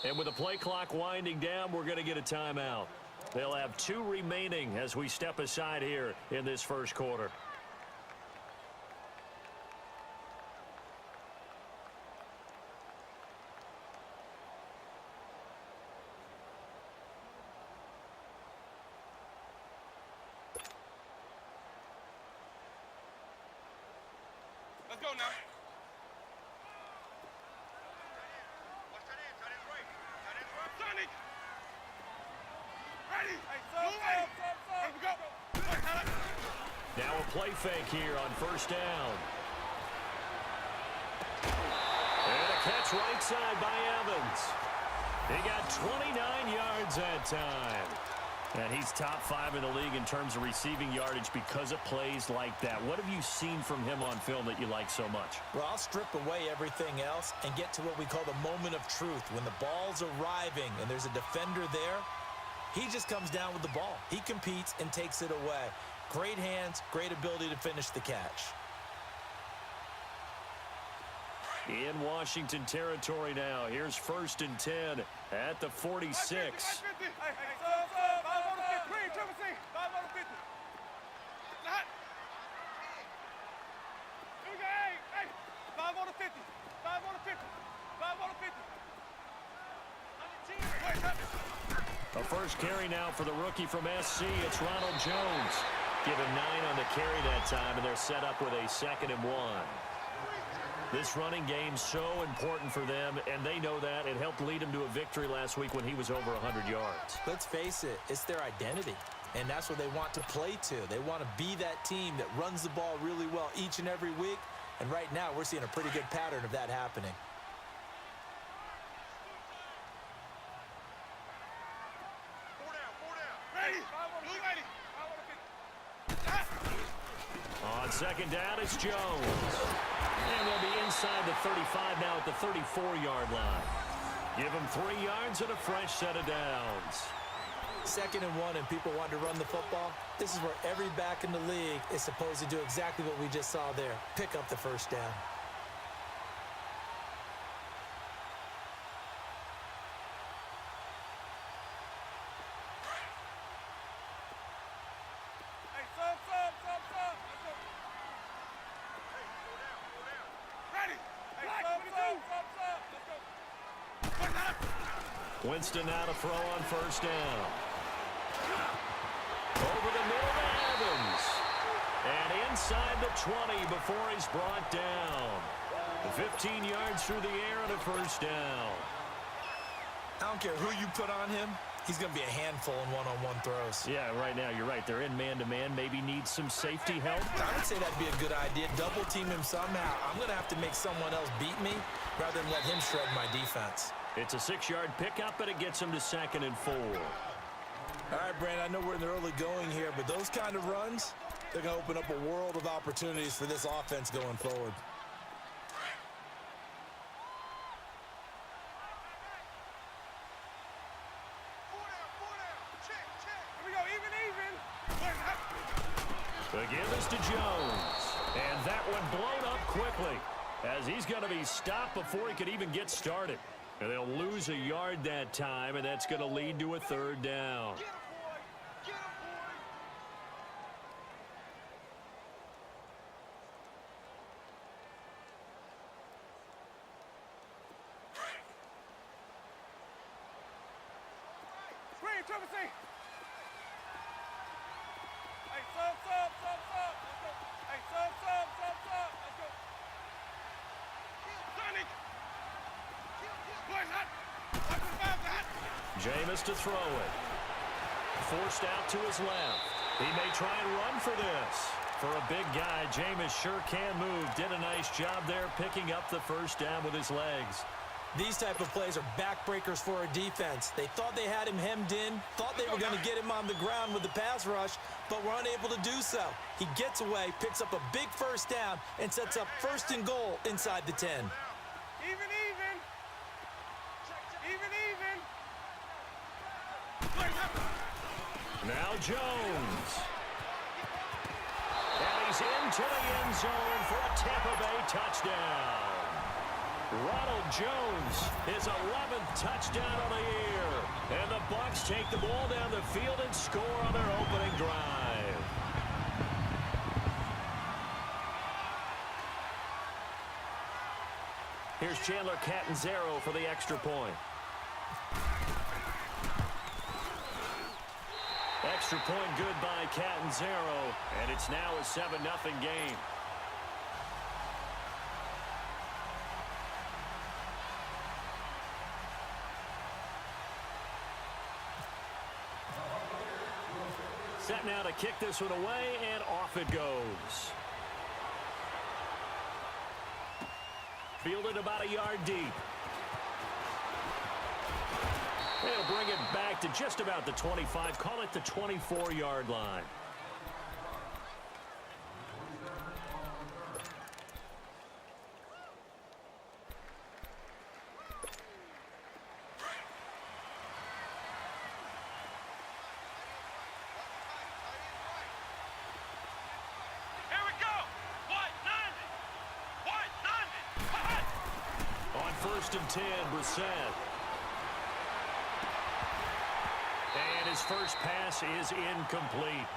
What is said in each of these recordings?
And with the play clock winding down, we're going to get a timeout. They'll have 2 remaining as we step aside here in this first quarter. Let's go now. Sonic! Ready! Hey, go! Now a play fake here on first down. And a catch right side by Evans. He got 29 yards that time. And he's top 5 in the league in terms of receiving yardage because of plays like that. What have you seen from him on film that you like so much? Well, I'll strip away everything else and get to what we call the moment of truth. When the ball's arriving and there's a defender there, he just comes down with the ball. He competes and takes it away. Great hands, great ability to finish the catch. In Washington territory now. Here's 1st and 10 at the 46. A first carry now for the rookie from SC. It's Ronald Jones. Give him 9 on the carry that time, and they're set up with a 2nd and 1. This running game's so important for them, and they know that. It helped lead them to a victory last week when he was over 100 yards. Let's face it, it's their identity, and that's what they want to play to. They want to be that team that runs the ball really well each and every week, and right now we're seeing a pretty good pattern of that happening. On 2nd down, it's Jones. And they'll be inside the 35 now at the 34-yard line. Give them 3 yards and a fresh set of downs. 2nd and 1 and people want to run the football. This is where every back in the league is supposed to do exactly what we just saw there. Pick up the first down. Winston now to throw on first down. Over the middle to Evans. And inside the 20 before he's brought down. 15 yards through the air and a first down. I don't care who you put on him. He's going to be a handful in one-on-one throws. Yeah, right now, you're right. They're in man-to-man. Maybe need some safety help. I would say that'd be a good idea. Double team him somehow. I'm going to have to make someone else beat me rather than let him shred my defense. It's a 6-yard pickup, but it gets him to 2nd and 4. All right, Brandon, I know we're in the early going here, but those kind of runs, they're going to open up a world of opportunities for this offense going forward. The give is to Jones. And that one blown up quickly as he's going to be stopped before he could even get started. And they'll lose a yard that time, and that's going to lead to a 3rd down. Jameis to throw it. Forced out to his left. He may try and run for this. For a big guy, Jameis sure can move. Did a nice job there picking up the first down with his legs. These type of plays are backbreakers for a defense. They thought they had him hemmed in, thought they were going to get him on the ground with the pass rush, but were unable to do so. He gets away, picks up a big first down, and sets up 1st and goal inside the 10. Even. Now Jones. And he's into the end zone for a Tampa Bay touchdown. Ronald Jones, his 11th touchdown of the year. And the Bucs take the ball down the field and score on their opening drive. Here's Chandler Catanzaro for the extra point. Extra point good by Catanzaro, and it's now a 7-0 game. Set now to kick this one away, and off it goes. Fielded about a yard deep. They'll bring it back to just about the 25. Call it the 24-yard line. Here we go. What? 90. On 1st and 10, Brissett. And his first pass is incomplete.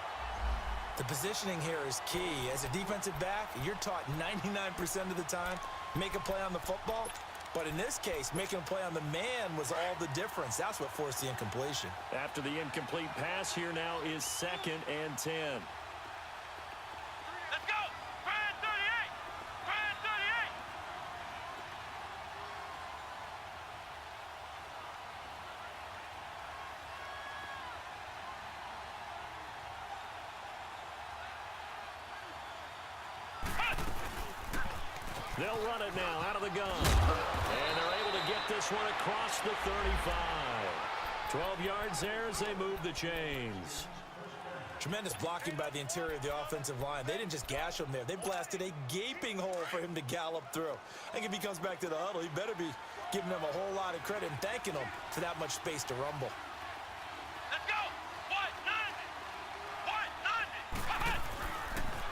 The positioning here is key. As a defensive back, you're taught 99% of the time, make a play on the football. But in this case, making a play on the man was all the difference. That's what forced the incompletion. After the incomplete pass, here now is 2nd and 10. Let's go. Grand 38. Grand 38. They'll run it now out of the gun. And they're able to get this one across the 35. 12 yards there as they move the chains. Tremendous blocking by the interior of the offensive line. They didn't just gash him there. They blasted a gaping hole for him to gallop through. I think if he comes back to the huddle, he better be giving them a whole lot of credit and thanking them for that much space to rumble. Let's go. What? 90.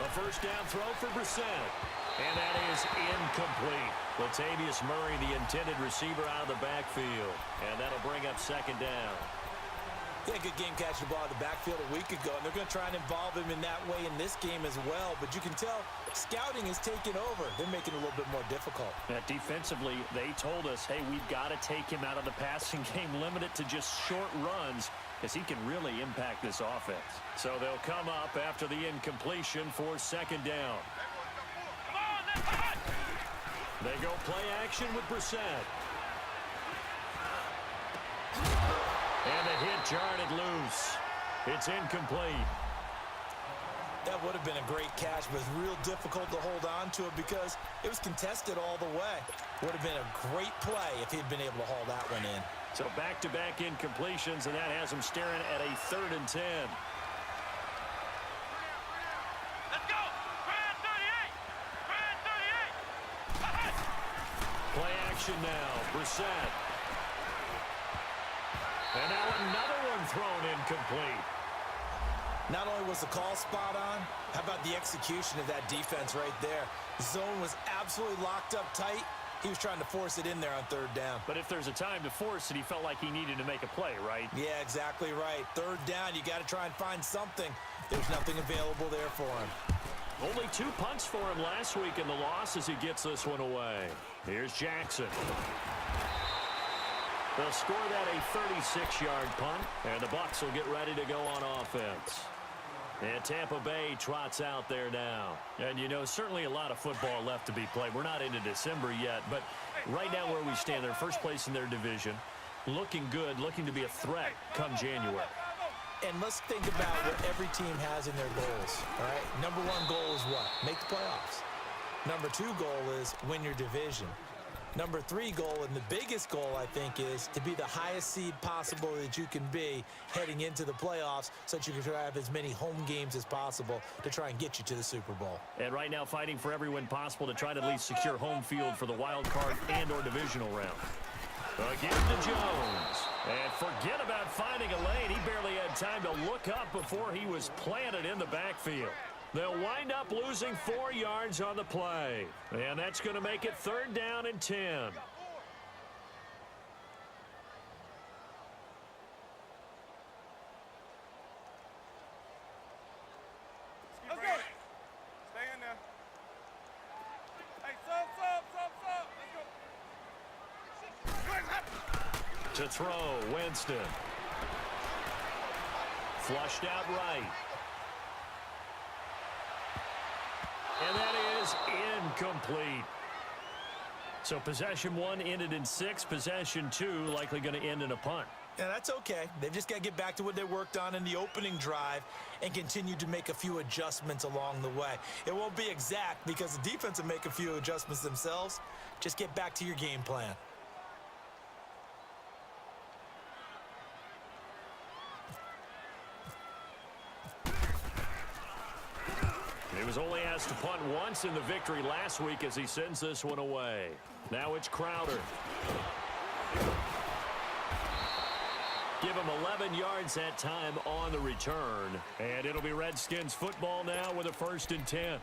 A first down throw for Brissett. And that is incomplete. Latavius Murray, the intended receiver, out of the backfield. And that'll bring up 2nd down. He had a good game catching the ball in the backfield a week ago, and they're going to try and involve him in that way in this game as well. But you can tell scouting is taking over. They're making it a little bit more difficult. Defensively, they told us, hey, we've got to take him out of the passing game, limit it to just short runs, because he can really impact this offense. So they'll come up after the incompletion for 2nd down. They go play action with Brissett. And the hit jarred it loose. It's incomplete. That would have been a great catch, but it's real difficult to hold on to it because it was contested all the way. Would have been a great play if he'd been able to haul that one in. So back-to-back incompletions, and that has him staring at a 3rd and 10. Let's go. Grand 38. Grand 38. Play action now. Brissett. And now another one thrown incomplete. Not only was the call spot on, how about the execution of that defense right there? The zone was absolutely locked up tight. He was trying to force it in there on 3rd down. But if there's a time to force it, he felt like he needed to make a play, right? Yeah, exactly right. 3rd down, you got to try and find something. There's nothing available there for him. Only 2 punts for him last week in the loss as he gets this one away. Here's Jackson. They'll score that a 36-yard punt, and the Bucs will get ready to go on offense. And Tampa Bay trots out there now. And, you know, certainly a lot of football left to be played. We're not into December yet, but right now where we stand, they're first place in their division, looking good, looking to be a threat come January. And let's think about what every team has in their goals, all right? Number 1 goal is what? Make the playoffs. Number 2 goal is win your division. Number 3 goal, and the biggest goal, I think, is to be the highest seed possible that you can be heading into the playoffs so that you can try to have as many home games as possible to try and get you to the Super Bowl. And right now fighting for every win possible to try to at least secure home field for the wild card and or divisional round. Again to Jones. And forget about finding a lane. He barely had time to look up before he was planted in the backfield. They'll wind up losing 4 yards on the play. And that's going to make it 3rd down and 10. Let's go. Stay in there. Hey, sub. Let's go. To throw, Winston. Flushed out right. And that is incomplete. So possession 1 ended in 6. Possession 2 likely going to end in a punt. Yeah, that's okay. They've just got to get back to what they worked on in the opening drive and continue to make a few adjustments along the way. It won't be exact because the defense will make a few adjustments themselves. Just get back to your game plan. He was only asked to punt once in the victory last week as he sends this one away. Now it's Crowder. Give him 11 yards that time on the return. And it'll be Redskins football now with a 1st and 10.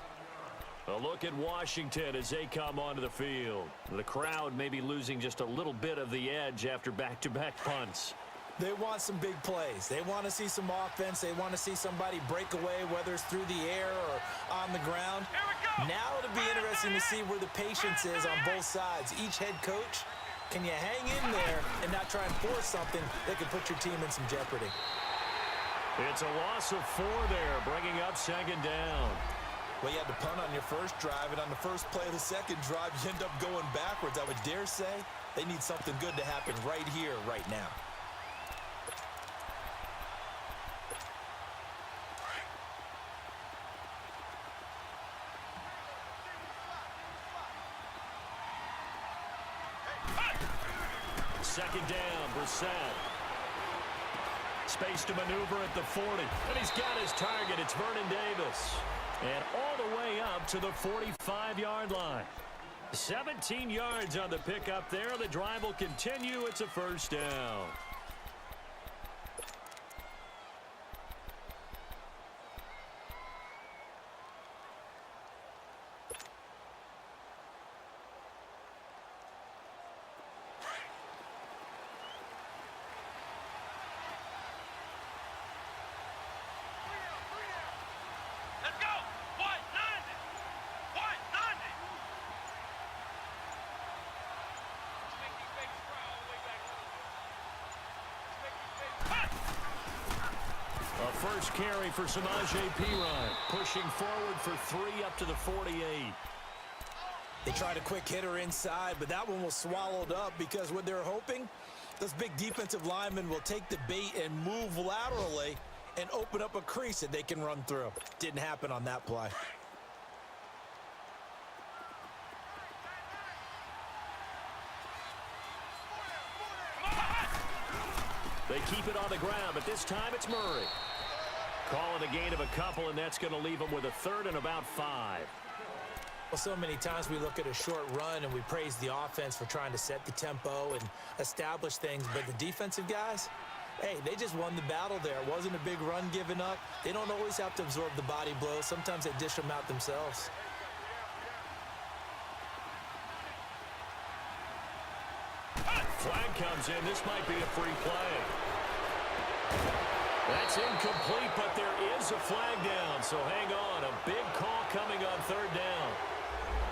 A look at Washington as they come onto the field. The crowd may be losing just a little bit of the edge after back-to-back punts. They want some big plays. They want to see some offense. They want to see somebody break away, whether it's through the air or on the ground. Here we go. Now it'll be interesting to see where the patience is on both sides. Each head coach, can you hang in there and not try and force something that could put your team in some jeopardy? It's a loss of 4 there, bringing up 2nd down. Well, you had to punt on your first drive, and on the first play of the second drive, you end up going backwards. I would dare say they need something good to happen right here, right now. Second down, Brissett. Space to maneuver at the 40. And he's got his target. It's Vernon Davis. And all the way up to the 45-yard line. 17 yards on the pickup there. The drive will continue. It's a 1st down. Let's go. 190. 190. Let's make these babies cry all the way back. Let's make these babies. A first carry for Samaje Perine. Pushing forward for 3 up to the 48. They tried a quick hitter inside, but that one was swallowed up because what they're hoping, those big defensive linemen will take the bait and move laterally and open up a crease that they can run through. Didn't happen on that play. They keep it on the ground, but this time it's Murray. Calling a gain of a couple, and that's going to leave them with a 3rd and about 5. Well, so many times we look at a short run and we praise the offense for trying to set the tempo and establish things, but the defensive guys, hey, they just won the battle there. It wasn't a big run given up. They don't always have to absorb the body blows. Sometimes they dish them out themselves. Flag comes in. This might be a free play. That's incomplete, but there is a flag down, so hang on. A big call coming on 3rd down.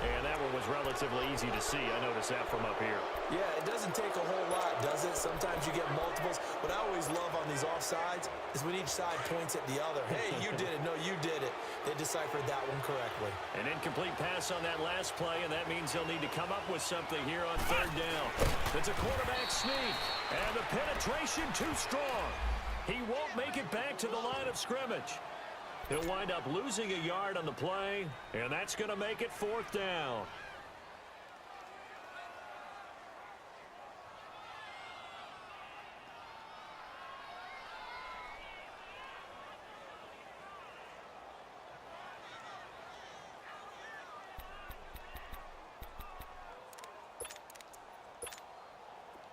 And that one was relatively easy to see. I noticed that from up here. Yeah, it doesn't take a whole lot, does it? Sometimes you get multiples. What I always love on these offsides is when each side points at the other. Hey, you did it. No, you did it. They deciphered that one correctly. An incomplete pass on that last play, and that means they'll need to come up with something here on 3rd down. It's a quarterback sneak, and the penetration too strong. He won't make it back to the line of scrimmage. He'll wind up losing a yard on the play, and that's going to make it 4th down.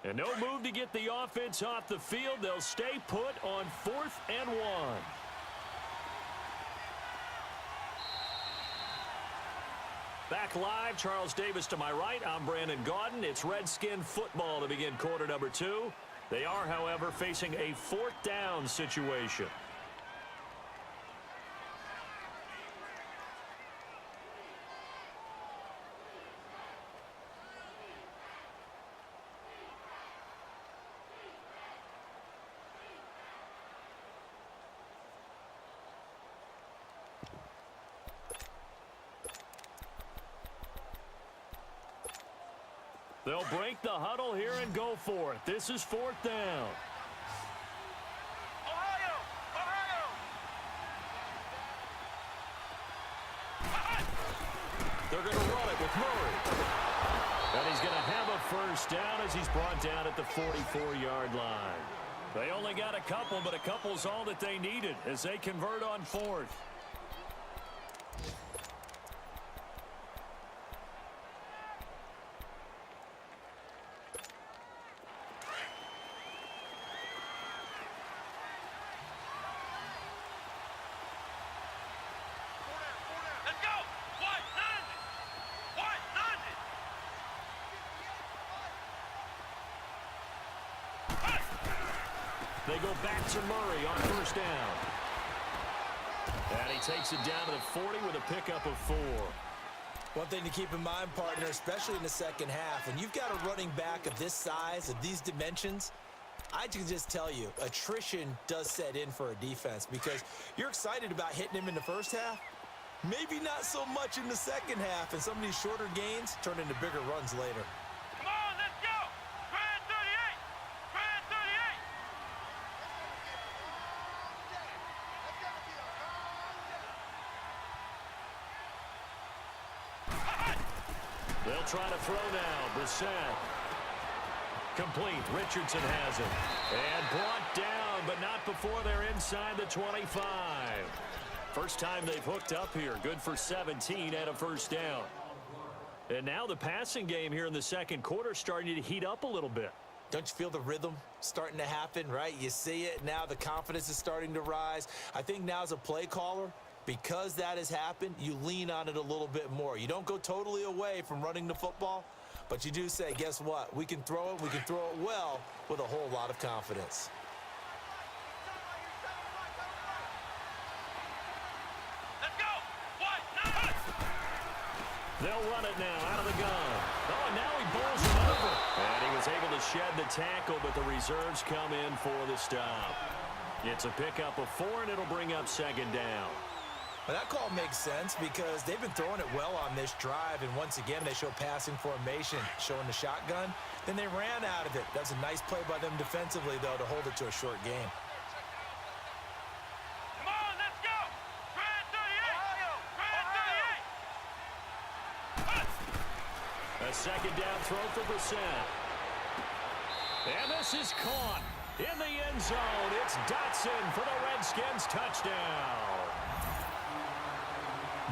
And no move to get the offense off the field. They'll stay put on 4th and 1. back live. Charles Davis to my right. I'm Brandon Gaudin. It's Redskin football to begin quarter number 2. They are, however, facing a 4th down situation. They'll break the huddle here and go for it. This is 4th down. Ohio! They're going to run it with Murray. And he's going to have a first down as he's brought down at the 44-yard line. They only got a couple, but a couple's all that they needed as they convert on 4th. Let's go! White, 90! They go back to Murray on first down. And he takes it down to the 40 with a pickup of 4. One thing to keep in mind, partner, especially in the second half, when you've got a running back of this size, of these dimensions, I can just tell you, attrition does set in for a defense because you're excited about hitting him in the first half. Maybe not so much in the second half, and some of these shorter gains turn into bigger runs later. Come on, let's go! Grand 38! Grand 38! They'll try to throw now. Brissett. Complete. Richardson has it. And brought down, but not before they're inside the 25. First time they've hooked up here. Good for 17 and a first down. And now the passing game here in the second quarter starting to heat up a little bit. Don't you feel the rhythm starting to happen, right? You see it now. The confidence is starting to rise. I think now as a play caller, because that has happened, you lean on it a little bit more. You don't go totally away from running the football, but you do say, guess what? We can throw it. We can throw it well with a whole lot of confidence. Let's go! White, 90! They'll run it now out of the gun. Oh, and now he bowls it over. And he was able to shed the tackle, but the reserves come in for the stop. It's a pickup of 4, and it'll bring up second down. Well, that call makes sense because they've been throwing it well on this drive, and once again, they show passing formation, showing the shotgun. Then they ran out of it. That's a nice play by them defensively, though, to hold it to a short game. Come on, let's go! Grand 38! Grand 38! A second down throw for Brissett. And this is caught in the end zone. It's Dotson for the Redskins touchdown.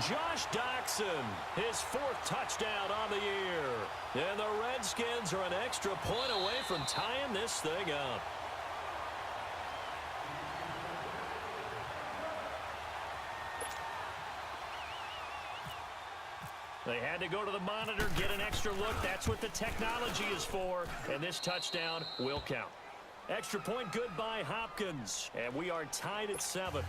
Josh Doctson, his 4th touchdown on the year. And the Redskins are an extra point away from tying this thing up. They had to go to the monitor, get an extra look. That's what the technology is for. And this touchdown will count. Extra point good by Hopkins. And we are tied at 7.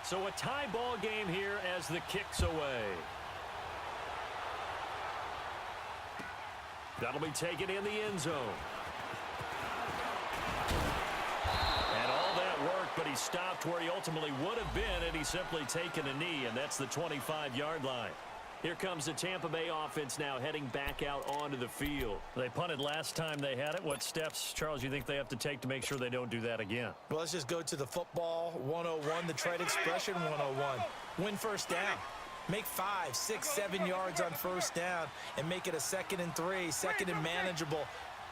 So a tie ball game here as the kick's away. That'll be taken in the end zone. And all that work, but he stopped where he ultimately would have been, and he's simply taken a knee, and that's the 25-yard line. Here comes the Tampa Bay offense now heading back out onto the field. They punted last time they had it. What steps, Charles, you think they have to take to make sure they don't do that again? Well, let's just go to the football 101, the trade expression 101. Win first down. Make 5, 6, 7 yards on first down and make it a 2nd and 3, 2nd and manageable.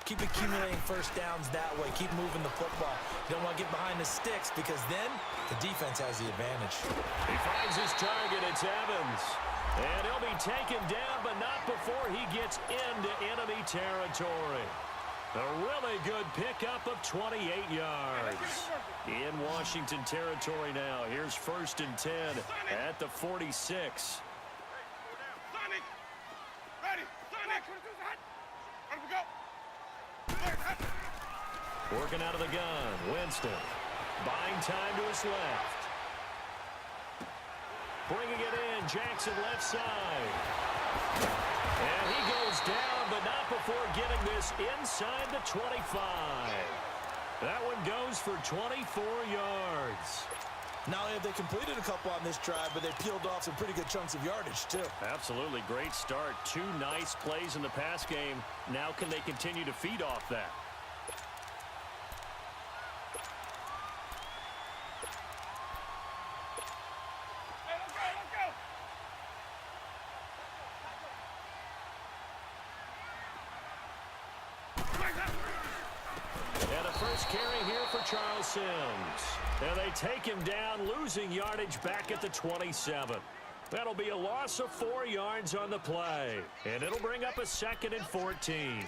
Keep accumulating first downs that way. Keep moving the football. You don't want to get behind the sticks because then the defense has the advantage. He finds his target. It's Evans. And he'll be taken down, but not before he gets into enemy territory. A really good pickup of 28 yards. In Washington territory now. Here's 1st and 10 at the 46. Working out of the gun. Winston. Buying time to his left. Bringing it in. Jackson left side. And he goes down, but not before getting this inside the 25. That one goes for 24 yards. Not only have they completed a couple on this drive, but they peeled off some pretty good chunks of yardage, too. Absolutely. Great start. 2 nice plays in the pass game. Now can they continue to feed off that? Carry here for Charles Sims. And they take him down, losing yardage back at the 27. That'll be a loss of 4 yards on the play. And it'll bring up a 2nd and 14.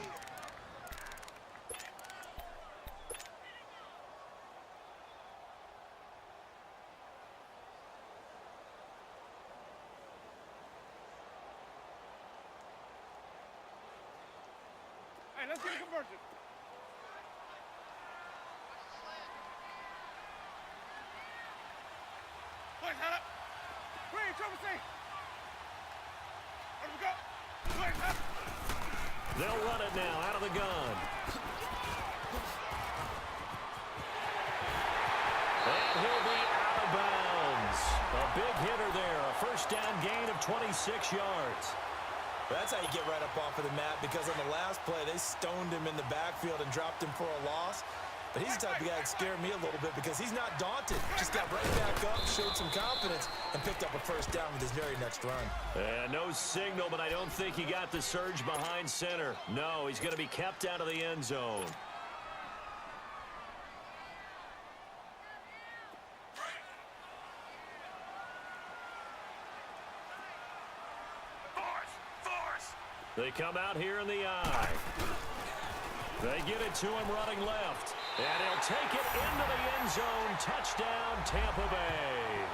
Hey, let's get a conversion. They'll run it now out of the gun. And he'll be out of bounds. A big hitter there. A first down gain of 26 yards. That's how you get right up off of the mat, because on the last play, they stoned him in the backfield and dropped him for a loss. But he's the type of guy that scared me a little bit because he's not daunted. Just got right back up, showed some confidence, and picked up a first down with his very next run. No signal, but I don't think he got the surge behind center. No, he's going to be kept out of the end zone. They come out here in the eye. They get it to him running left. And he'll take it into the end zone. Touchdown, Tampa Bay.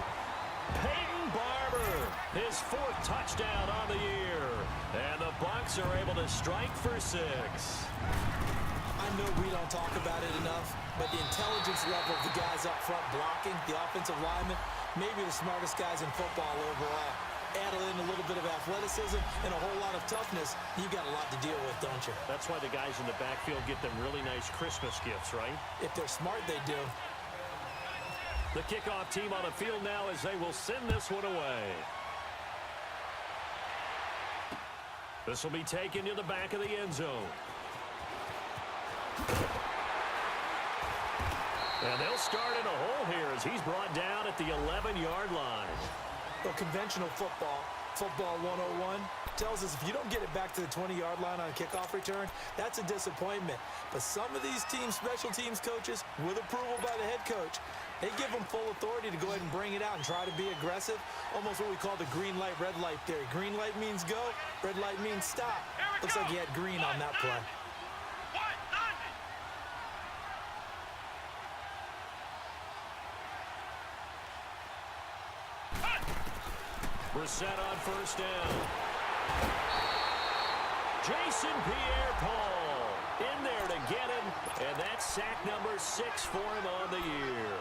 Peyton Barber, his 4th touchdown on the year. And the Bucs are able to strike for 6. I know we don't talk about it enough, but the intelligence level of the guys up front blocking, the offensive linemen, maybe the smartest guys in football overall. Add in a little bit of athleticism and a whole lot of toughness, you've got a lot to deal with, don't you? That's why the guys in the backfield get them really nice Christmas gifts, right? If they're smart, they do. The kickoff team on the field now as they will send this one away. This will be taken to the back of the end zone. And they'll start in a hole here as he's brought down at the 11-yard line. Well, conventional football 101, tells us if you don't get it back to the 20-yard line on a kickoff return, that's a disappointment. But some of these teams, special teams coaches, with approval by the head coach, they give them full authority to go ahead and bring it out and try to be aggressive, almost what we call the green light, red light theory. Green light means go, red light means stop. Looks like he had green on that play. Brissett on first down. Jason Pierre-Paul in there to get him, and that's sack number 6 for him on the year.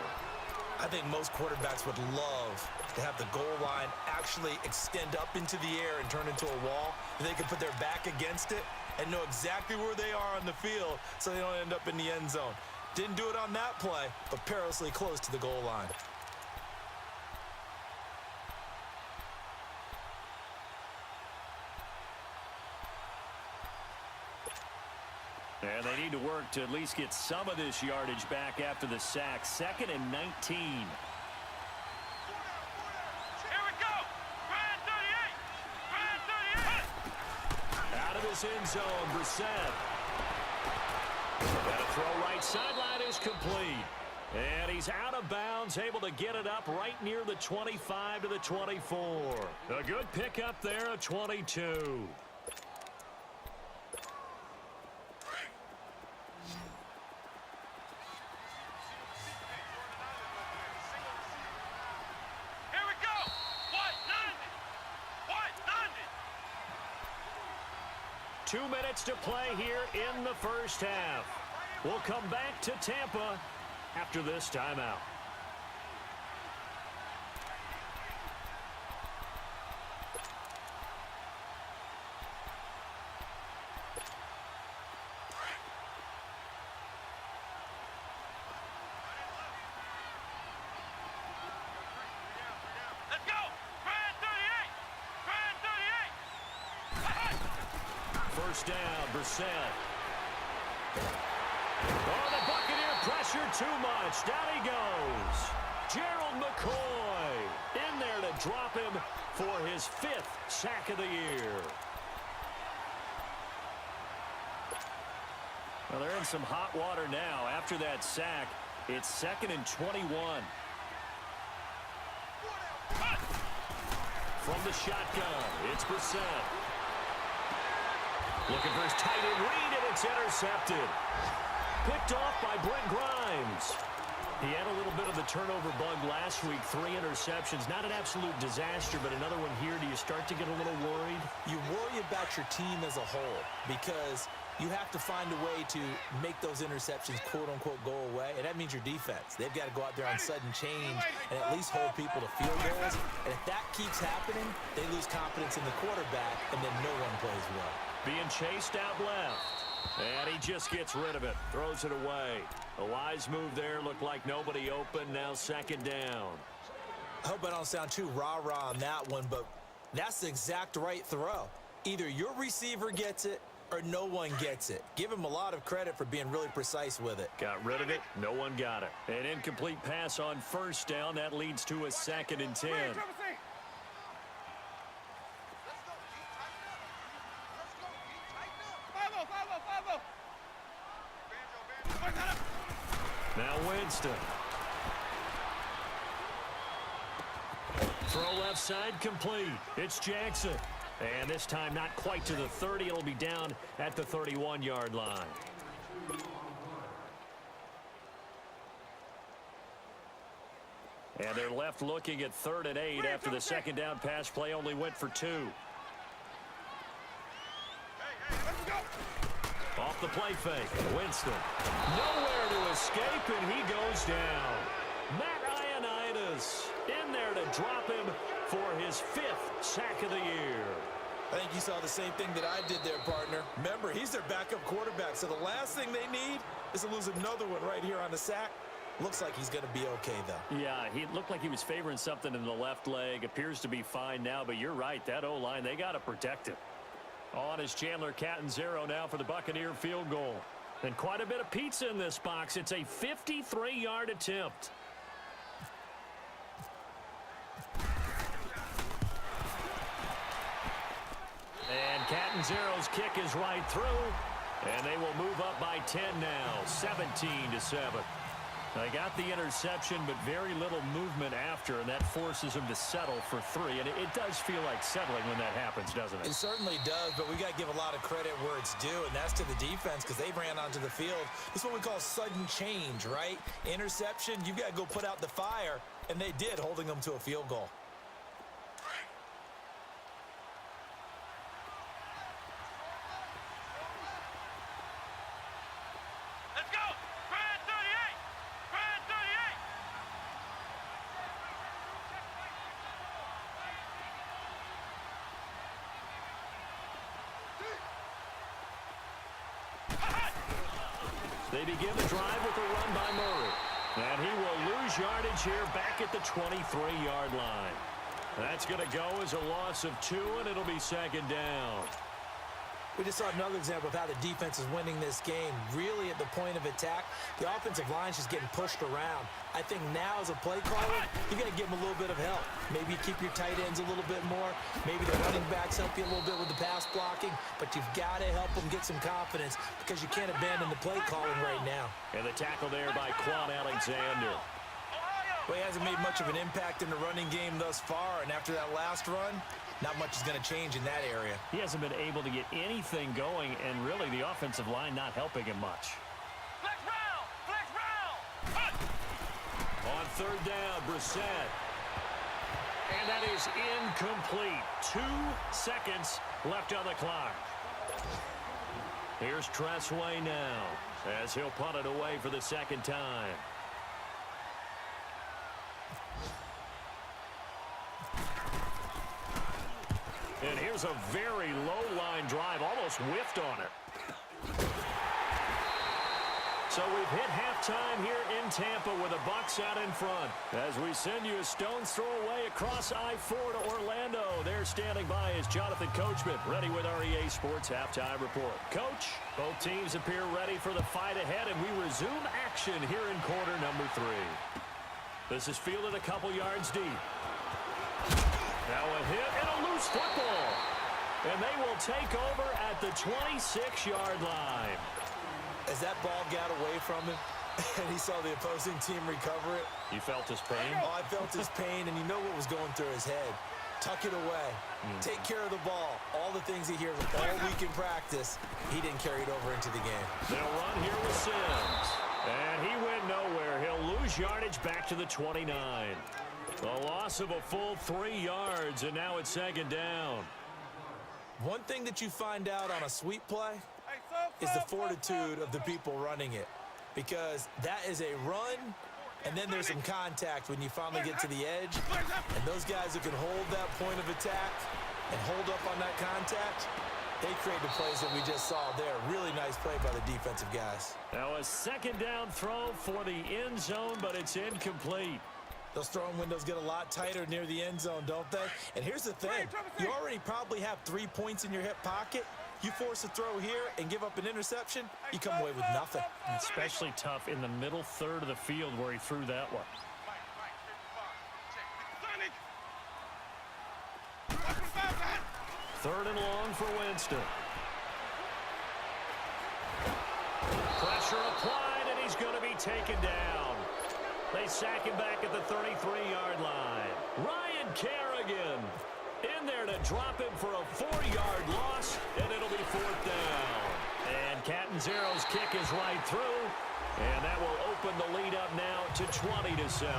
I think most quarterbacks would love to have the goal line actually extend up into the air and turn into a wall. They can put their back against it and know exactly where they are on the field so they don't end up in the end zone. Didn't do it on that play, but perilously close to the goal line. And they need to work to at least get some of this yardage back after the sack. 2nd and 19. Here we go. Brand 38. Brand 38. Out of his end zone, Brissett. And a throw right sideline is complete. And he's out of bounds, able to get it up right near the 25 to the 24. A good pickup there, a 22. Here we go. What? None. What? None. 2 minutes to play here in the first half. We'll come back to Tampa after this timeout. Let's go. Grand 38. Grand 38. First down, Brissett. Oh, the Buccaneer pressure too much. Down he goes. Gerald McCoy in there to drop him for his 5th sack of the year. Well, they're in some hot water now. After that sack, it's 2nd and 21. From the shotgun, it's Brissett. Looking for his tight end read, and it's intercepted. Picked off by Brent Grimes. He had a little bit of the turnover bug last week. 3 interceptions. Not an absolute disaster, but another one here. Do you start to get a little worried? You worry about your team as a whole because you have to find a way to make those interceptions, quote-unquote, go away, and that means your defense. They've got to go out there on sudden change and at least hold people to field goals. And if that keeps happening, they lose confidence in the quarterback, and then no one plays well. Being chased out left. And he just gets rid of it. Throws it away. A wise move there. Looked like nobody open. Now 2nd down. I hope I don't sound too rah-rah on that one, but that's the exact right throw. Either your receiver gets it or no one gets it. Give him a lot of credit for being really precise with it. Got rid of it. No one got it. An incomplete pass on 1st down. That leads to a 2nd and 10. Now Winston. Throw left side complete. It's Jackson. And this time not quite to the 30. It'll be down at the 31-yard line. And they're left looking at 3rd and 8 after the 2nd down pass play only went for 2. Off the play fake. Winston. Nowhere to escape, and he goes down. Matt Ioannidis in there to drop him for his 5th sack of the year. I think you saw the same thing that I did there, partner. Remember, he's their backup quarterback, so the last thing they need is to lose another one right here on the sack. Looks like he's going to be okay, though. Yeah, he looked like he was favoring something in the left leg. Appears to be fine now, but you're right. That O-line, they got to protect him. On is Chandler Catanzaro now for the Buccaneer field goal. And quite a bit of pizza in this box. It's a 53-yard attempt. And Catanzaro's kick is right through. And they will move up by 10 now, 17-7. They got the interception, but very little movement after, and that forces them to settle for 3. And it does feel like settling when that happens, doesn't it? It certainly does, but we got to give a lot of credit where it's due, and that's to the defense because they ran onto the field. This is what we call sudden change, right? Interception, you've got to go put out the fire, and they did, holding them to a field goal. Let's go. Grand 38. Grand 38. They begin the drive with a run by Murray. And he will lose yardage here back at the 23-yard line. That's going to go as a loss of 2, and it'll be 2nd down. We just saw another example of how the defense is winning this game. Really at the point of attack, the offensive line's just getting pushed around. I think now as a play caller, you're going to give them a little bit of help. Maybe you keep your tight ends a little bit more. Maybe the running backs help you a little bit with the pass blocking. But you've got to help them get some confidence because you can't abandon the play calling right now. And the tackle there by Quan Alexander. Well, he hasn't made much of an impact in the running game thus far. And after that last run, not much is going to change in that area. He hasn't been able to get anything going, and really the offensive line not helping him much. Flex round! Flex round! On third down, Brissett. And that is incomplete. 2 seconds left on the clock. Here's Tressway now as he'll punt it away for the second time. And here's a very low-line drive, almost whiffed on it. So we've hit halftime here in Tampa with the Bucs out in front. As we send you a stone's throw away across I-4 to Orlando. There standing by is Jonathan Coachman, ready with our EA Sports Halftime Report. Coach, both teams appear ready for the fight ahead, and we resume action here in quarter number 3. This is fielded a couple yards deep. Now a hit and a loose football. And they will take over at the 26-yard line. As that ball got away from him and he saw the opposing team recover it. You felt his pain? Oh, I felt his pain, and you know what was going through his head. Tuck it away. Take care of the ball. All the things he hears all week in practice, he didn't carry it over into the game. They'll run here with Sims. And he went nowhere. He'll lose yardage back to the 29. A loss of a full 3 yards, and now it's second down. One thing that you find out on a sweep play is the fortitude of the people running it. Because that is a run, and then there's some contact when you finally get to the edge. And those guys who can hold that point of attack and hold up on that contact, they create the plays that we just saw there. Really nice play by the defensive guys. Now a second down throw for the end zone, but it's incomplete. Those throwing windows get a lot tighter near the end zone, don't they? And here's the thing. You already probably have 3 points in your hip pocket. You force a throw here and give up an interception, you come away with nothing. Especially tough in the middle third of the field where he threw that one. Third and long for Winston. Pressure applied, and he's going to be taken down. They sack him back at the 33-yard line. Ryan Kerrigan in there to drop him for a 4-yard loss, and it'll be fourth down. And Catanzaro's kick is right through, and that will open the lead up now to 20-7.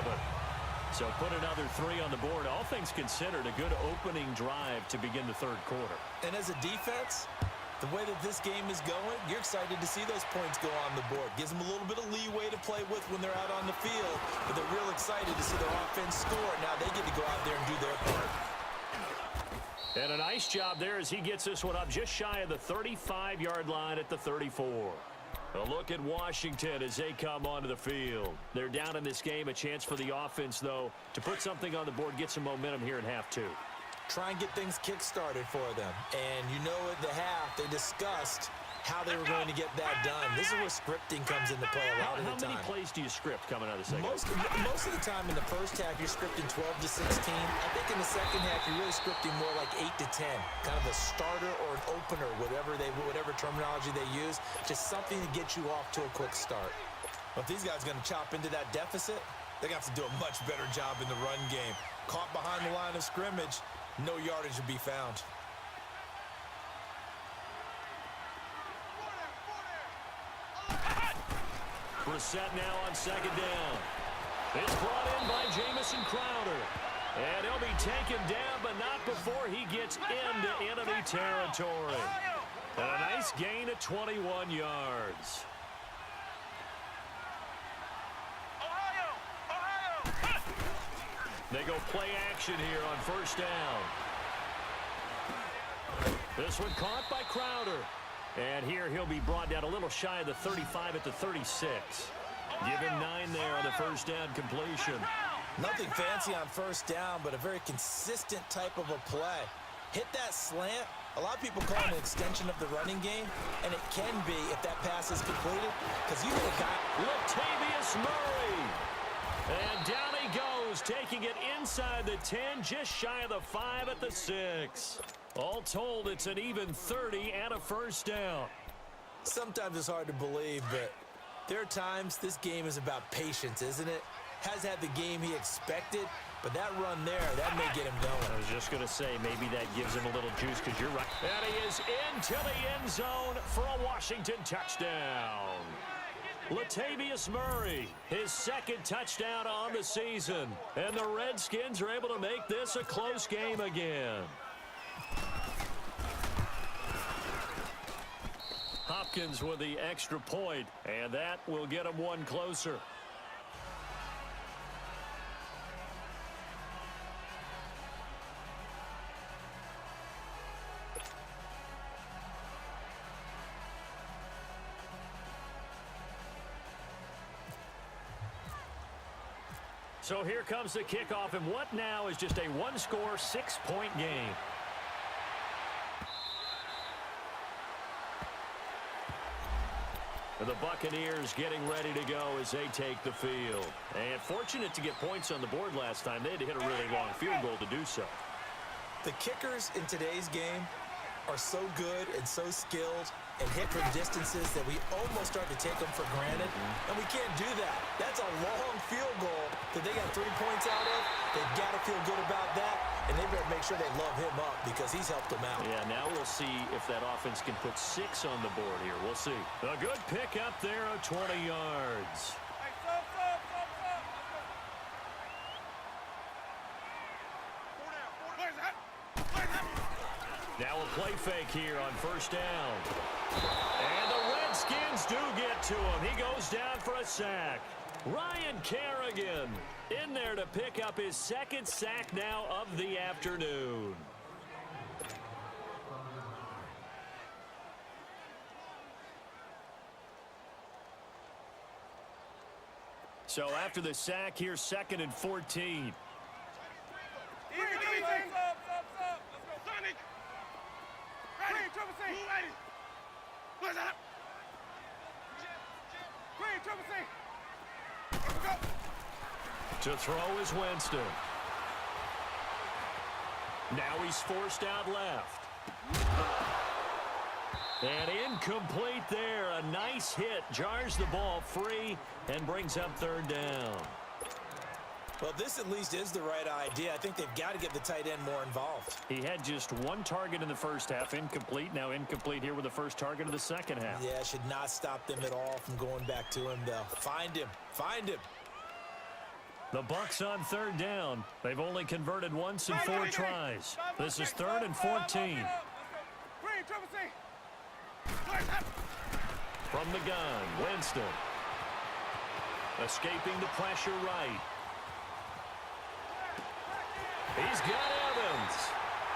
So put another 3 on the board. All things considered, a good opening drive to begin the third quarter. And as a defense, the way that this game is going, you're excited to see those points go on the board. Gives them a little bit of leeway to play with when they're out on the field, but they're real excited to see their offense score. Now they get to go out there and do their part. And a nice job there as he gets this one up just shy of the 35-yard line at the 34. A look at Washington as they come onto the field. They're down in this game. A chance for the offense, though, to put something on the board, get some momentum here in half 2. Try and get things kick-started for them. And you know at the half, they discussed how they were going to get that done. This is where scripting comes into play a lot of the time. How many plays do you script coming out of the second? Most of the time in the first half, you're scripting 12 to 16. I think in the second half, you're really scripting more like 8 to 10. Kind of a starter or an opener, whatever terminology they use. Just something to get you off to a quick start. But if these guys are going to chop into that deficit, they're going to have to do a much better job in the run game. Caught behind the line of scrimmage, no yardage to be found. Brissett now on second down. It's brought in by Jamison Crowder. And he'll be taken down, but not before he gets into enemy territory. And a nice gain of 21 yards. They go play action here on first down. This one caught by Crowder. And here he'll be brought down a little shy of the 35 at the 36. Give him 9 there on the first down completion. Nothing fancy on first down, but a very consistent type of a play. hit that slant. A lot of people call it an extension of the running game, and it can be if that pass is completed, because you get a guy. Latavius Murray. And down he goes, taking it inside the 10, just shy of the 5 at the 6. All told, it's an even 30 and a first down. Sometimes it's hard to believe, but there are times this game is about patience, isn't it? Has had the game he expected, but that run there, that may get him going. I was just going to say, maybe that gives him a little juice, because you're right. And he is into the end zone for a Washington touchdown. Latavius Murray, his second touchdown on the season. And the Redskins are able to make this a close game again. Hopkins with the extra point, and that will get him one closer. So here comes the kickoff, and what now is just a one-score, 6-point game. And the Buccaneers getting ready to go as they take the field. And fortunate to get points on the board last time. They had to hit a really long field goal to do so. The kickers in today's game are so good and so skilled and hit for distances that we almost start to take them for granted. And we can't do that. That's a long field goal that they got 3 points out of. They've got to feel good about that, and they better make sure they love him up because he's helped them out. Yeah, now we'll see if that offense can put 6 on the board here. We'll see. A good pick up there of 20 yards. Hey, stop. Now a play fake here on first down. And the Redskins do get to him. He goes down for a sack. Ryan Kerrigan in there to pick up his second sack now of the afternoon. So after the sack, here's 2nd and 14. To throw is Winston. Now he's forced out left. And incomplete there. A nice hit. Jars the ball free and brings up 3rd down. Well, this at least is the right idea. I think they've got to get the tight end more involved. He had just 1 target in the first half. Incomplete. Now incomplete here with the first target of the second half. Yeah, should not stop them at all from going back to him, though. Find him. Find him. The Bucs on 3rd down. They've only converted once in 4 tries. This is 3rd and 14. From the gun, Winston. Escaping the pressure right. He's got Evans.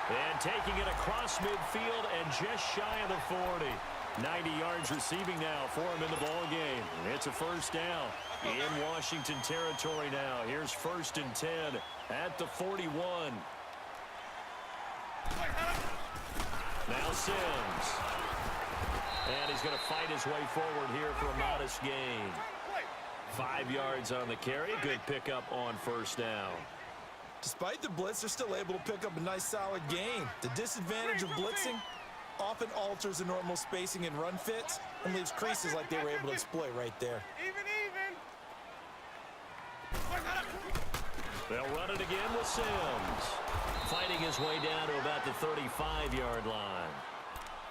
And taking it across midfield and just shy of the 40. 90 yards receiving now for him in the ball game. It's a first down in Washington territory now. Here's 1st and 10 at the 41. Now Sims. And he's going to fight his way forward here for a modest gain. 5 yards on the carry. Good pickup on first down. Despite the blitz, they're still able to pick up a nice solid gain. The disadvantage of blitzing often alters the normal spacing and run fits and leaves creases like they were able to exploit right there. They'll run it again with Sims. Fighting his way down to about the 35-yard line.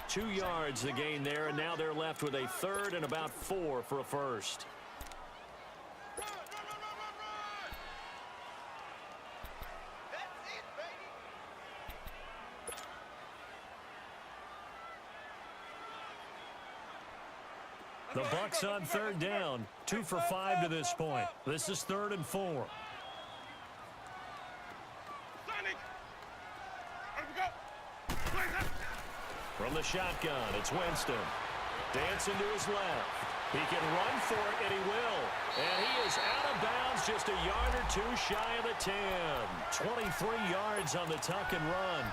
2 yards the gain there, and now they're left with a 3rd and about 4 for a first. The Bucs on 3rd down, 2 for 5 to this point. This is 3rd and 4. From the shotgun, it's Winston. Dancing to his left. He can run for it, and he will. And he is out of bounds just a yard or 2 shy of the 10. 23 yards on the tuck and run.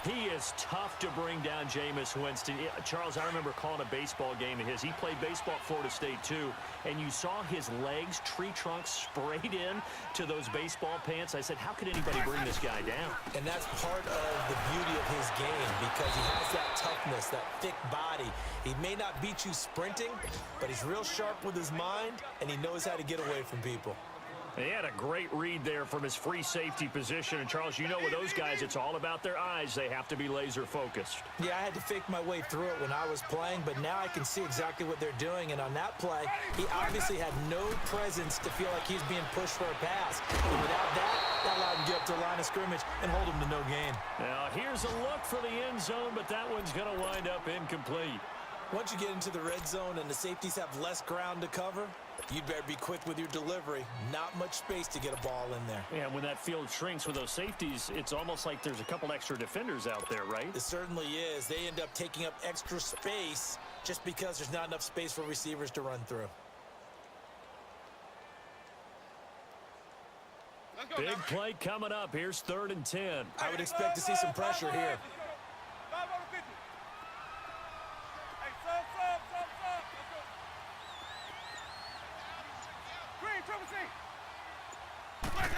He is tough to bring down, Jameis Winston. Charles, I remember calling a baseball game of his. He played baseball at Florida State, too, and you saw his legs, tree trunks sprayed in to those baseball pants. I said, how could anybody bring this guy down? And that's part of the beauty of his game because he has that toughness, that thick body. He may not beat you sprinting, but he's real sharp with his mind, and he knows how to get away from people. He had a great read there from his free safety position. And, Charles, you know with those guys, it's all about their eyes. They have to be laser-focused. Yeah, I had to fake my way through it when I was playing, but now I can see exactly what they're doing. And on that play, he obviously had no presence to feel like he's being pushed for a pass. And without that allowed him to get up to the line of scrimmage and hold him to no gain. Now, here's a look for the end zone, but that one's going to wind up incomplete. Once you get into the red zone and the safeties have less ground to cover, you'd better be quick with your delivery. Not much space to get a ball in there. Yeah, when that field shrinks with those safeties, it's almost like there's a couple extra defenders out there, right? It certainly is. They end up taking up extra space just because there's not enough space for receivers to run through. Big play coming up. Here's 3rd and 10. I would expect to see some pressure here.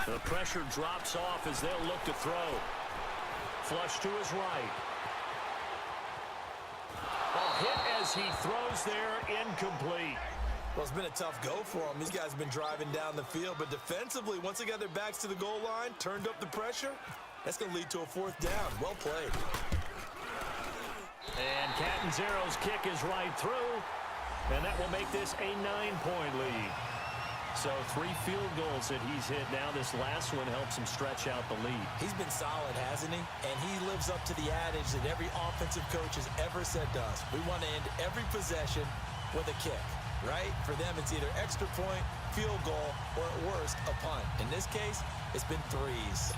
The pressure drops off as they'll look to throw. Flush to his right. A hit as he throws there, incomplete. Well, it's been a tough go for him. These guys have been driving down the field, but defensively, once they got their backs to the goal line, turned up the pressure, that's going to lead to a 4th down. Well played. And Catanzaro's kick is right through, and that will make this a 9-point lead. So 3 field goals that he's hit now. This last one helps him stretch out the lead. He's been solid, hasn't he? And he lives up to the adage that every offensive coach has ever said to us. We want to end every possession with a kick, right? For them, it's either extra point, field goal, or at worst, a punt. In this case, it's been 3s.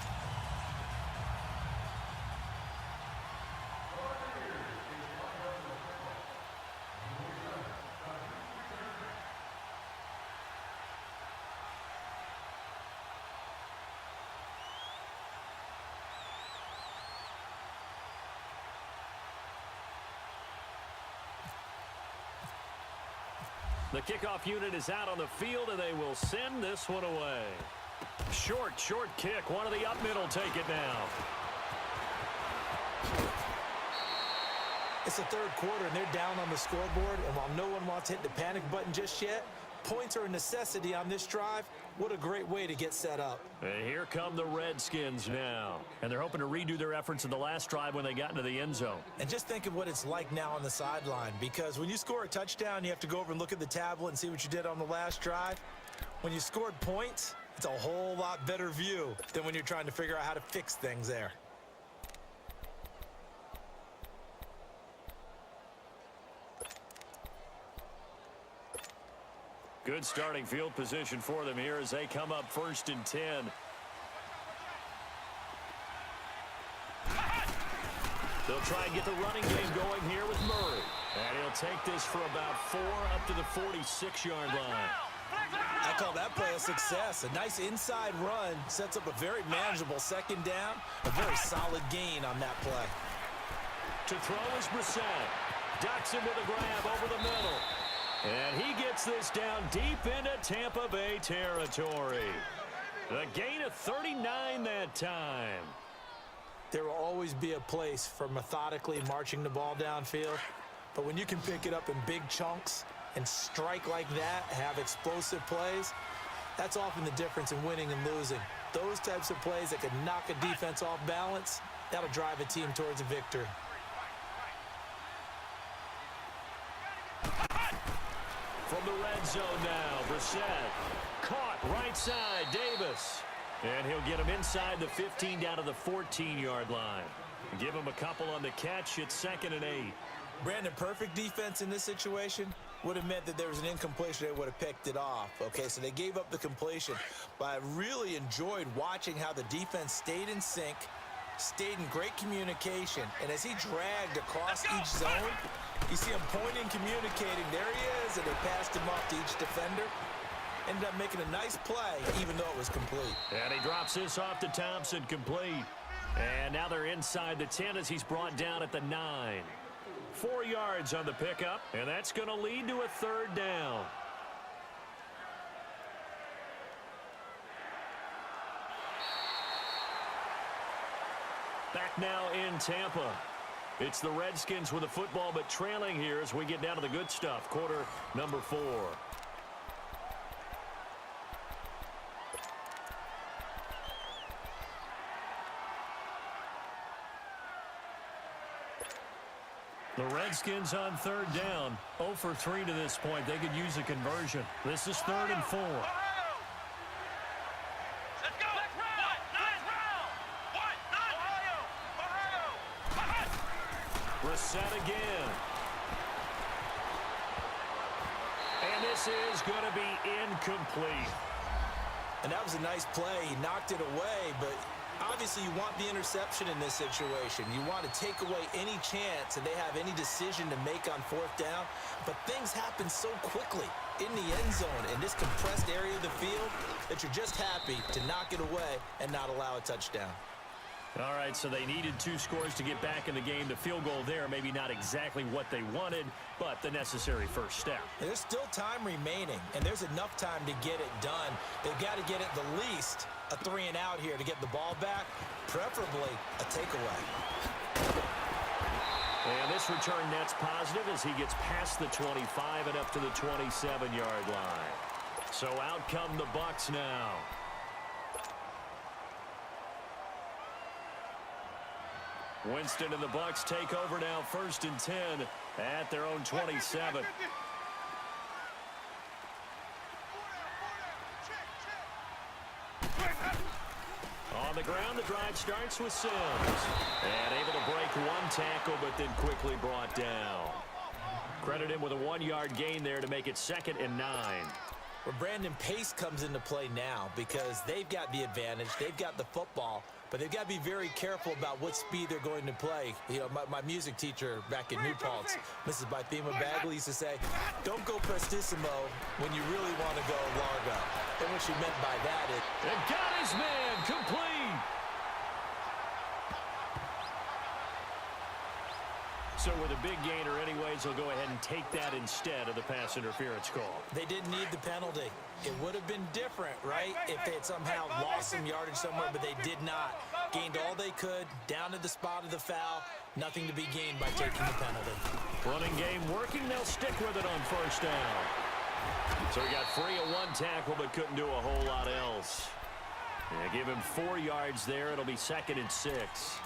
The kickoff unit is out on the field, and they will send this one away. Short kick. One of the up middle take it now. It's the 3rd quarter, and they're down on the scoreboard. And while no one wants to hit the panic button just yet, points are a necessity on this drive. What a great way to get set up. And here come the Redskins now. And they're hoping to redo their efforts in the last drive when they got into the end zone. And just think of what it's like now on the sideline, because when you score a touchdown, you have to go over and look at the tablet and see what you did on the last drive. When you scored points, it's a whole lot better view than when you're trying to figure out how to fix things there. Good starting field position for them here as they come up 1st and 10. They'll try and get the running game going here with Murray. And he'll take this for about 4 up to the 46-yard line. I call that play a success. A nice inside run sets up a very manageable 2nd down. A very solid gain on that play. To throw is Brissett. Ducks him with a grab over the middle. And he gets this down deep into Tampa Bay territory. The gain of 39 that time. There will always be a place for methodically marching the ball downfield. But when you can pick it up in big chunks and strike like that, have explosive plays, that's often the difference in winning and losing. Those types of plays that can knock a defense off balance, that'll drive a team towards a victory. From the red zone now, Brissett. Caught right side, Davis. And he'll get him inside the 15 down to the 14-yard line. Give him a couple on the catch. It's 2nd and 8. Brandon, perfect defense in this situation would have meant that there was an incompletion. They would have picked it off. Okay, so they gave up the completion. But I really enjoyed watching how the defense stayed in sync, stayed in great communication. And as he dragged across each zone, you see him pointing, communicating. There he is, and they passed him off to each defender. Ended up making a nice play, even though it was complete. And he drops this off to Thompson, complete. And now they're inside the 10 as he's brought down at the 9. 4 yards on the pickup, and that's going to lead to a third down. Back now in Tampa. It's the Redskins with the football, but trailing here as we get down to the good stuff. Quarter number 4. The Redskins on third down. 0 for 3 to this point. They could use a conversion. This is 3rd and 4. Let's go. Reset again. And this is going to be incomplete. And that was a nice play. He knocked it away, but obviously you want the interception in this situation. You want to take away any chance that they have any decision to make on 4th down. But things happen so quickly in the end zone in this compressed area of the field that you're just happy to knock it away and not allow a touchdown. All right, so they needed 2 scores to get back in the game. The field goal there, maybe not exactly what they wanted, but the necessary first step. There's still time remaining, and there's enough time to get it done. They've got to get at the least a 3 and out here to get the ball back, preferably a takeaway. And this return net's positive as he gets past the 25 and up to the 27-yard line. So out come the Bucs now. Winston and the Bucs take over now, 1st and 10 at their own 27. On the ground, the drive starts with Sims. And able to break 1 tackle, but then quickly brought down. Credit him with a 1-yard gain there to make it 2nd and 9. Well, Brandon, pace comes into play now because they've got the advantage. They've got the football, but they've got to be very careful about what speed they're going to play. You know, my music teacher back in New Paltz, Mrs. Bythema Bagley, used to say, don't go prestissimo when you really want to go largo. And what she meant by that is... And got his man complete. So with a big gainer anyways, they'll go ahead and take that instead of the pass interference call. They didn't need the penalty. It would have been different, right, if they had somehow lost some yardage somewhere, but they did not. Gained all they could, down to the spot of the foul. Nothing to be gained by taking the penalty. Running game working. They'll stick with it on 1st down. So he got free of 1 tackle, but couldn't do a whole lot else. Yeah, give him 4 yards there. It'll be 2nd and 6.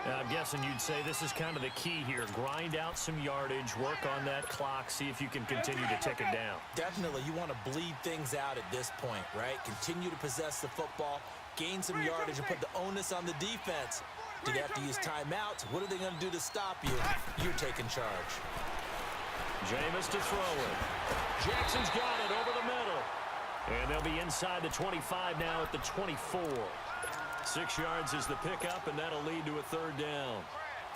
I'm guessing you'd say this is kind of the key here. Grind out some yardage, work on that clock, see if you can continue to tick it down. Definitely. You want to bleed things out at this point, right? Continue to possess the football, gain some yardage, and put the onus on the defense. Do they have to use timeouts? What are they going to do to stop you? You're taking charge. Jameis to throw it. Jackson's got it over the middle. And they'll be inside the 25 now at the 24. 6 yards is the pickup, and that'll lead to a 3rd down.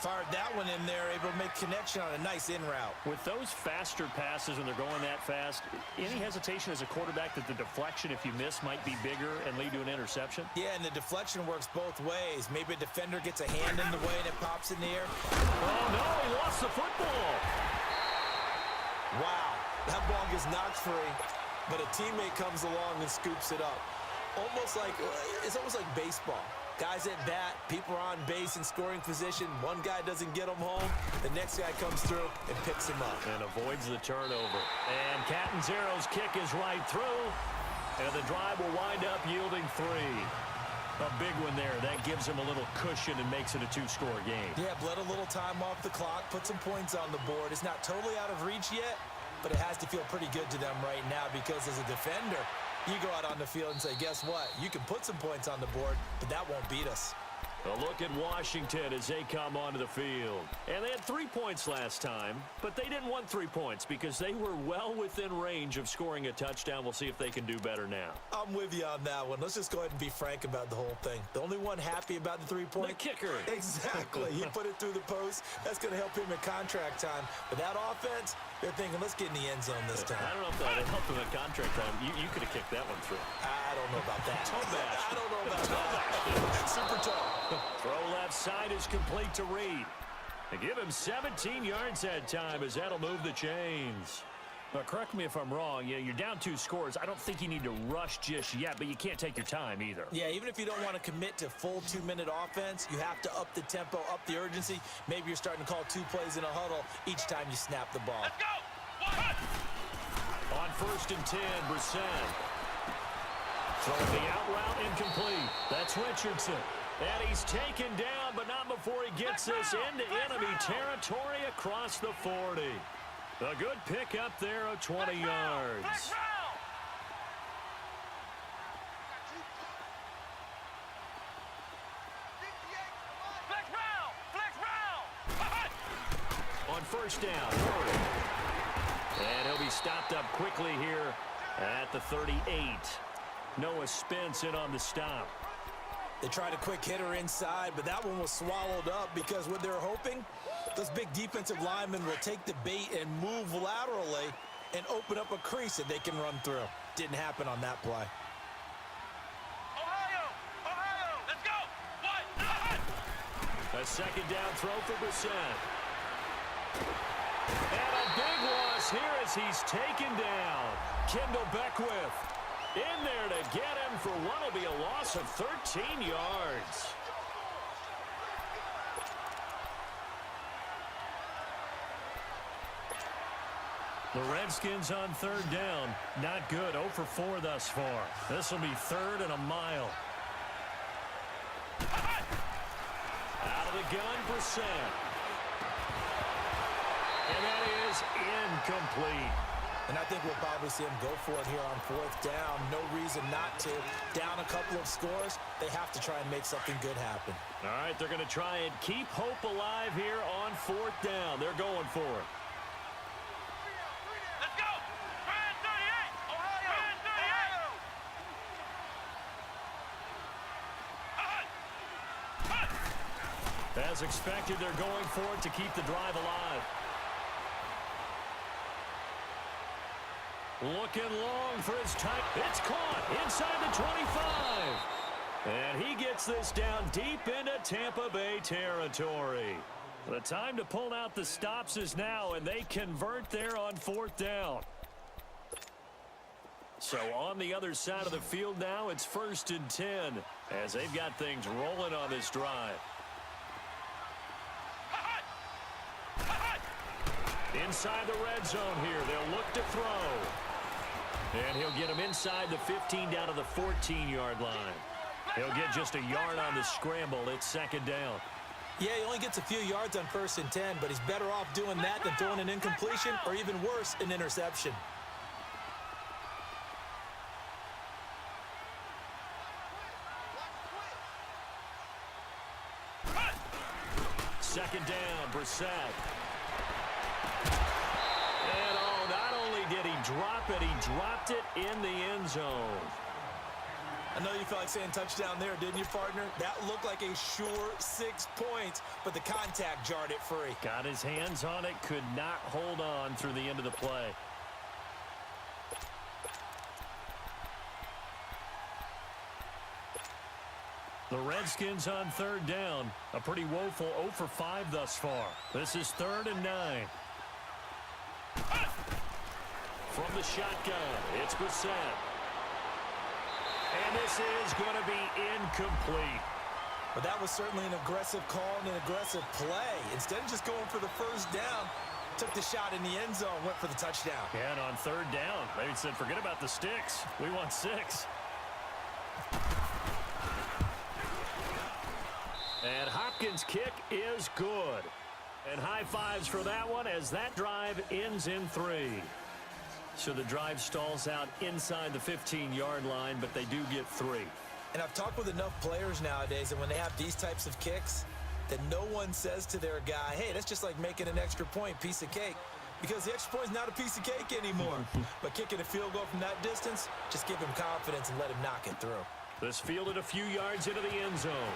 Fired that one in there, able to make connection on a nice in route. With those faster passes when they're going that fast, any hesitation as a quarterback that the deflection, if you miss, might be bigger and lead to an interception? Yeah, and the deflection works both ways. Maybe a defender gets a hand in the way and it pops in the air. Oh, no, he lost the football. Wow, that ball gets knocked free, but a teammate comes along and scoops it up. It's almost like baseball. Guys at bat, people are on base in scoring position. One guy doesn't get them home. The next guy comes through and picks him up. And avoids the turnover. And Catanzaro's kick is right through. And the drive will wind up yielding 3. A big one there. That gives him a little cushion and makes it a 2-score game. Yeah, let a little time off the clock, put some points on the board. It's not totally out of reach yet, but it has to feel pretty good to them right now because as a defender, you go out on the field and say, guess what? You can put some points on the board, but that won't beat us. A look at Washington as they come onto the field. And they had 3 points last time, but they didn't want 3 points because they were well within range of scoring a touchdown. We'll see if they can do better now. I'm with you on that one. Let's just go ahead and be frank about the whole thing. The only one happy about the 3-point? The kicker. Exactly. He put it through the post. That's going to help him at contract time. But that offense, they're thinking, let's get in the end zone this time. I don't know if that helped him at contract time. You could have kicked that one through. I don't know about that. Toe bash. I don't know about that. Super toe. Throw side is complete to Reed. They give him 17 yards that time as that'll move the chains. But correct me if I'm wrong. Yeah, you're down 2 scores. I don't think you need to rush just yet, but you can't take your time either. Yeah, even if you don't want to commit to full 2-minute offense, you have to up the tempo, up the urgency. Maybe you're starting to call 2 plays in a huddle each time you snap the ball. Let's go. On 1st and 10, Brissett. Throwing the out route incomplete. That's Richardson. And he's taken down, but not before he gets this into enemy territory across the 40. A good pickup there of 20 yards. Flex round. On 1st down. And he'll be stopped up quickly here at the 38. Noah Spence in on the stop. They tried a quick hitter inside, but that one was swallowed up because what they're hoping, those big defensive linemen will take the bait and move laterally and open up a crease that they can run through. Didn't happen on that play. Ohio, let's go. A 2nd down throw for Brissett. And a big loss here as he's taken down. Kendall Beckwith in there to get him for what will be a loss of 13 yards. The Redskins on 3rd down. Not good. 0 for 4 thus far. This will be 3rd and a mile. Out of the gun, Brissett. And that is incomplete. And I think we'll probably see him go for it here on 4th down. No reason not to. Down a couple of scores, they have to try and make something good happen. All right, they're going to try and keep hope alive here on 4th down. They're going for it. Let's go. Brand 38. Ohio. Brand 38. As expected, they're going for it to keep the drive alive. Looking long for his time. It's caught inside the 25. And he gets this down deep into Tampa Bay territory. The time to pull out the stops is now, and they convert there on 4th down. So on the other side of the field now, it's 1st and 10 as they've got things rolling on this drive. Inside the red zone here, they'll look to throw. And he'll get him inside the 15 down to the 14-yard line. He'll get just a yard on the scramble. It's 2nd down. Yeah, he only gets a few yards on 1st and 10, but he's better off doing that than throwing an incompletion or even worse, an interception. Second down, Brissett. And not only did he drop it, he dropped it in the end zone. I know you felt like saying touchdown there, didn't you, partner? That looked like a sure 6 points, but the contact jarred it free. Got his hands on it, could not hold on through the end of the play. The Redskins on 3rd down. A pretty woeful 0 for 5 thus far. This is 3rd and 9. From the shotgun, it's Brissett. And this is going to be incomplete. But that was certainly an aggressive call and an aggressive play. Instead of just going for the 1st down, took the shot in the end zone, went for the touchdown. And on 3rd down, they said, forget about the sticks. We want 6. And Hopkins' kick is good. And high fives for that one as that drive ends in 3. So the drive stalls out inside the 15-yard line, but they do get 3. And I've talked with enough players nowadays, and when they have these types of kicks, that no one says to their guy, hey, that's just like making an extra point, piece of cake. Because the extra point is not a piece of cake anymore. But kicking a field goal from that distance, just give him confidence and let him knock it through. This fielded a few yards into the end zone.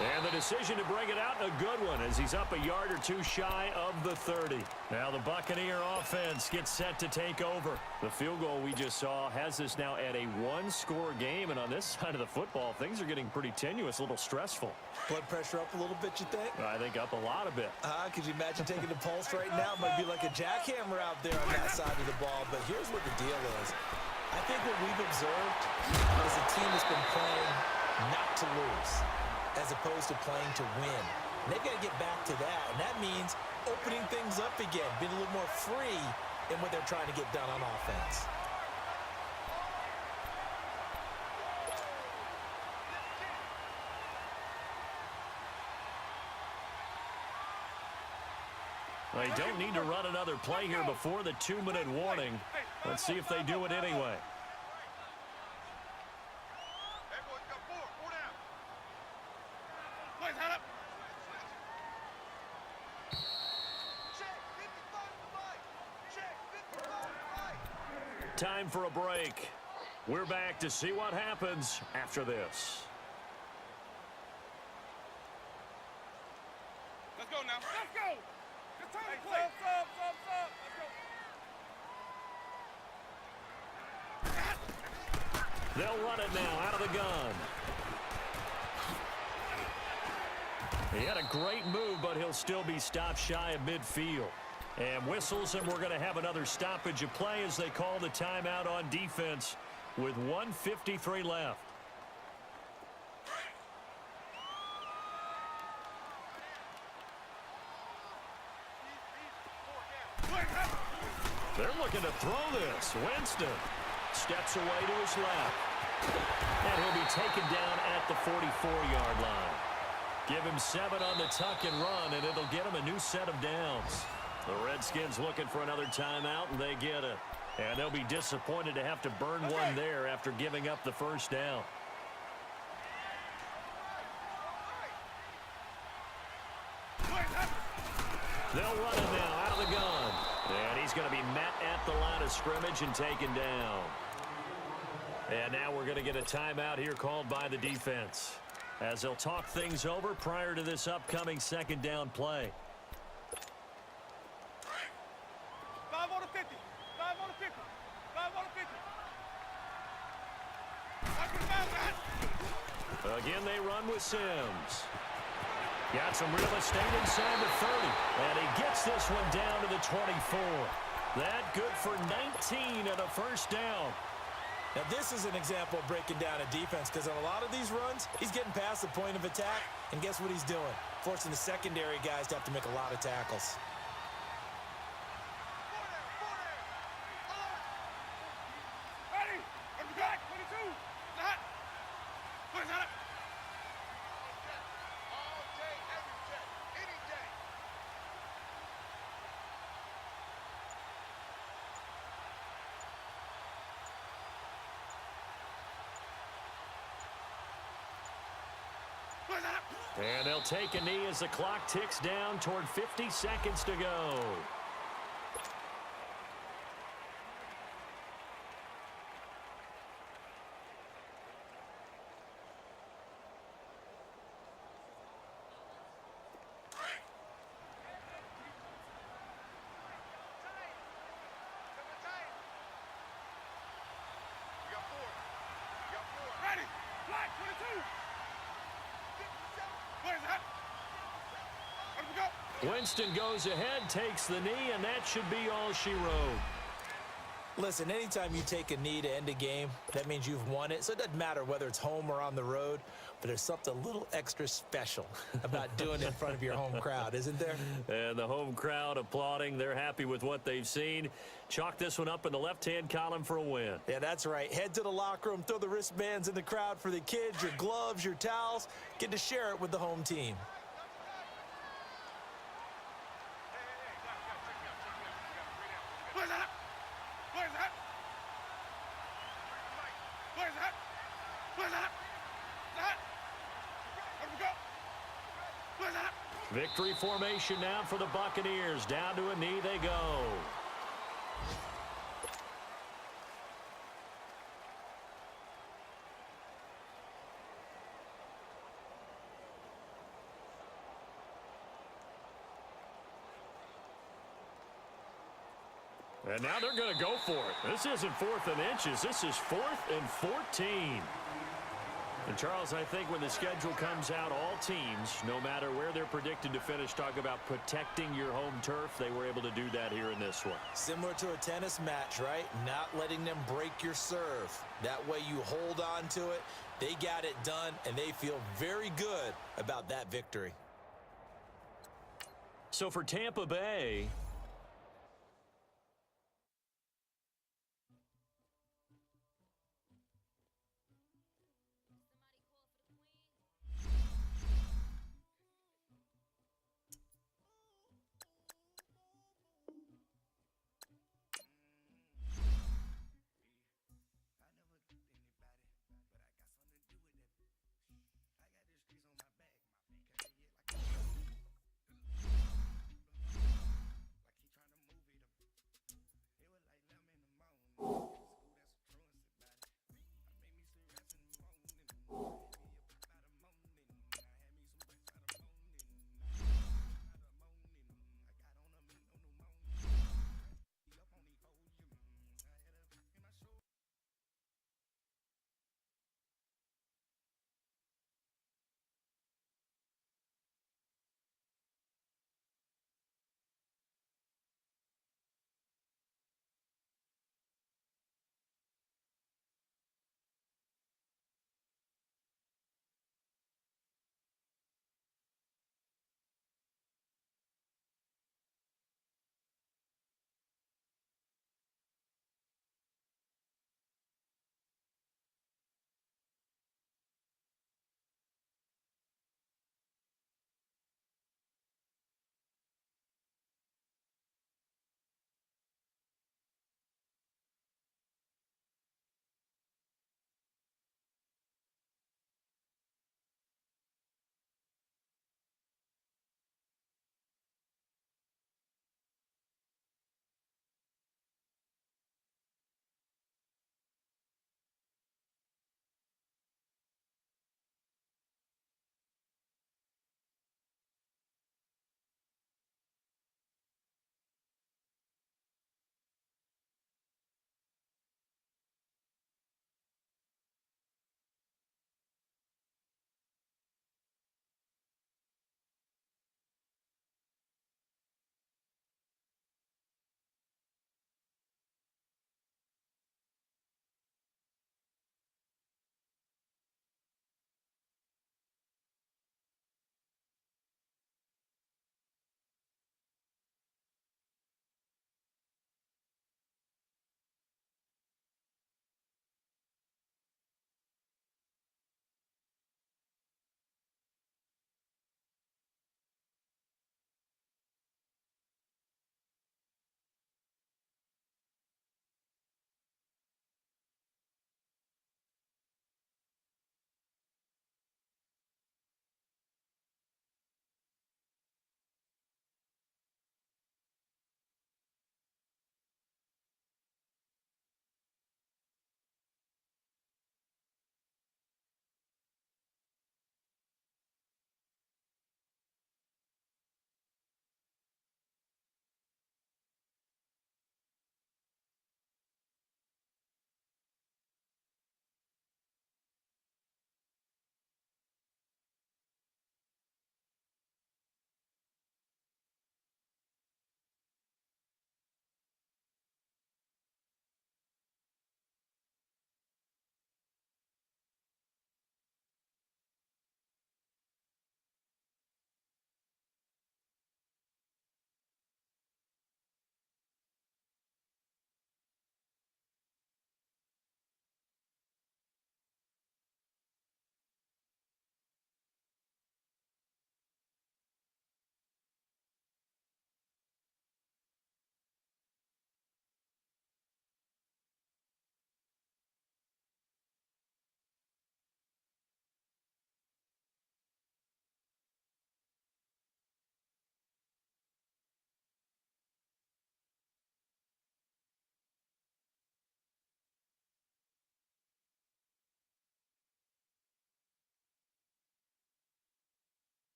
And the decision to bring it out, a good one, as he's up a yard or two shy of the 30. Now the Buccaneer offense gets set to take over. The field goal we just saw has this now at a one-score game, and on this side of the football, things are getting pretty tenuous, a little stressful. Blood pressure up a little bit, you think? I think up a lot a bit. Could you imagine taking the pulse right now? It might be like a jackhammer out there on that side of the ball, but here's what the deal is. I think what we've observed is a team that's been playing not to lose, as opposed to playing to win. And they've got to get back to that, and that means opening things up again, being a little more free in what they're trying to get done on offense. They don't need to run another play here before the 2-minute warning. Let's see if they do it anyway. Time for a break. We're back to see what happens after this. Let's go now. Let's go. It's time to play. Let's go. They'll run it now out of the gun. He had a great move, but he'll still be stopped shy of midfield. And whistles, and we're going to have another stoppage of play as they call the timeout on defense with 1:53 left. They're looking to throw this. Winston steps away to his left. And he'll be taken down at the 44-yard line. Give him 7 on the tuck and run, and it'll get him a new set of downs. The Redskins looking for another timeout, and they get it. And they'll be disappointed to have to burn one there after giving up the first down. They'll run it now out of the gun. And he's going to be met at the line of scrimmage and taken down. And now we're going to get a timeout here called by the defense, as they'll talk things over prior to this upcoming second down play. 5 on the 50. 5 on the 50. 5 on the 50. Again, they run with Sims. Got some real estate inside the 30. And he gets this one down to the 24. That good for 19 and a first down. Now, this is an example of breaking down a defense, because on a lot of these runs, he's getting past the point of attack, and guess what he's doing? Forcing the secondary guys to have to make a lot of tackles. Ready? Let me back. 22. Hot. What is that? All day, every day, any day. What is that? And they'll take a knee as the clock ticks down toward 50 seconds to go. Ready? Black 22. What is that? Let me go. Winston goes ahead, takes the knee, and that should be all she wrote. Listen, anytime you take a knee to end a game, that means you've won it. So it doesn't matter whether it's home or on the road, but there's something a little extra special about doing it in front of your home crowd, isn't there? And the home crowd applauding. They're happy with what they've seen. Chalk this one up in the left-hand column for a win. Yeah, that's right. Head to the locker room, throw the wristbands in the crowd for the kids, your gloves, your towels. Get to share it with the home team. What is that? What is that? What is that? What is that? That? Let me go. What is that? Victory formation now for the Buccaneers. Down to a knee they go. And now they're going to go for it. This isn't 4th and inches. This is 4th and 14. And, Charles, I think when the schedule comes out, all teams, no matter where they're predicted to finish, talk about protecting your home turf. They were able to do that here in this one. Similar to a tennis match, right? Not letting them break your serve. That way you hold on to it. They got it done, and they feel very good about that victory. So for Tampa Bay,